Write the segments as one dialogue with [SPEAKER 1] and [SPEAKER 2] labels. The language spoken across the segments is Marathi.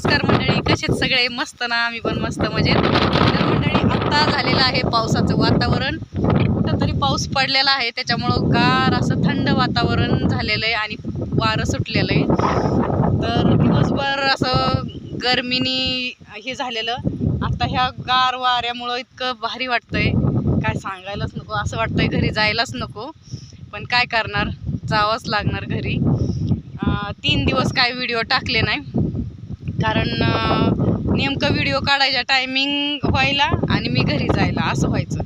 [SPEAKER 1] नमस्कार मंडळी, कसेत सगळे? मस्त ना? आम्ही पण मस्त मजेत. तर मंडळी, आत्ता झालेलं आहे पावसाचं वातावरण. कुठंतरी पाऊस पडलेला आहे, त्याच्यामुळं गार असं थंड वातावरण झालेलं आहे आणि वारं सुटलेलं आहे. तर दिवसभर असं गरमीनी हे झालेलं, आता ह्या गार वाऱ्यामुळं इतकं भारी वाटतंय, काय सांगायलाच नको. असं वाटतंय घरी जायलाच नको, पण काय करणार, जावंच लागणार घरी. 3 दिवस काय व्हिडिओ टाकले नाही, कारण नेमकं व्हिडिओ काढायचा टायमिंग व्हायला आणि मी घरी जायला असं व्हायचं.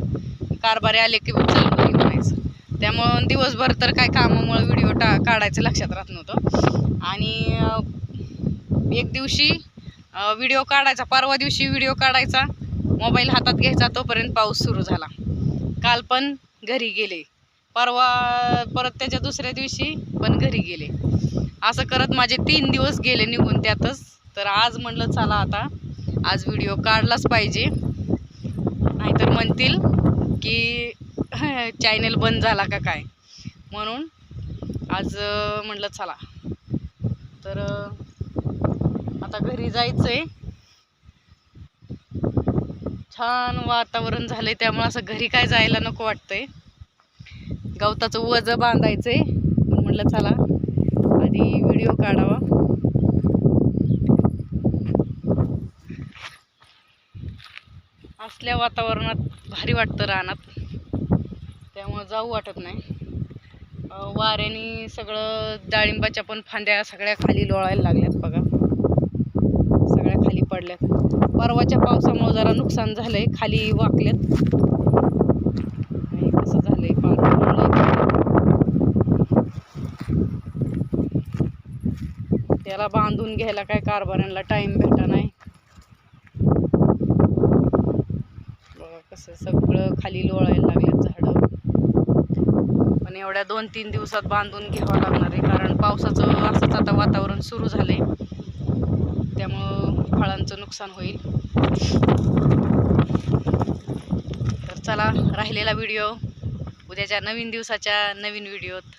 [SPEAKER 1] कारभारी आले की चल घरी म्हणायचं. त्यामुळं दिवसभर तर काय कामामुळे व्हिडिओ काढायचं लक्षात राहत नव्हतं. आणि एक दिवशी व्हिडिओ काढायचा, परवा दिवशी व्हिडिओ काढायचा, मोबाईल हातात घ्यायचा, तोपर्यंत पाऊस सुरू झाला. काल पण घरी गेले, परवा परत त्याच्या दुसऱ्या दिवशी पण घरी गेले. असं करत माझे 3 दिवस गेले निघून त्यातच. तर आज म्हणलं चला आता आज व्हिडिओ काढलाच पाहिजे, नाहीतर म्हणतील की चॅनल बंद झाला का काय. म्हणून आज म्हणलं चला. तर आता घरी जायचंय. छान वातावरण झालंय, त्यामुळे असं घरी काय जायला नको वाटतंय. गवताचं वजं बांधायचंय, पण म्हटलं चला आधी व्हिडिओ काढावा. असल्या वातावरणात भारी वाटतं रानात, त्यामुळं जाऊ वाटत नाही. वाऱ्याने सगळं डाळिंबाच्या पण फांद्या सगळ्या खाली लोळायला लागल्यात बघा, सगळ्या खाली पडल्यात. परवाच्या पावसामुळे जरा नुकसान झालंय, खाली वाकल्यात. कसं झालंय त्याला बांधून घ्यायला काय कारभाऱ्यांना टाइम भेटा नाही. बघा कसं सगळं खाली लोळायला लागल्यात झाडं. पण एवढ्या 2-3 दिवसात बांधून घ्यावं लागणार आहे, कारण पावसाचं असंच आता वातावरण सुरू झालंय, त्यामुळं फळांचं नुकसान होईल. तर चला, राहिलेला व्हिडिओ उद्याच्या नवीन दिवसाच्या नवीन व्हिडिओत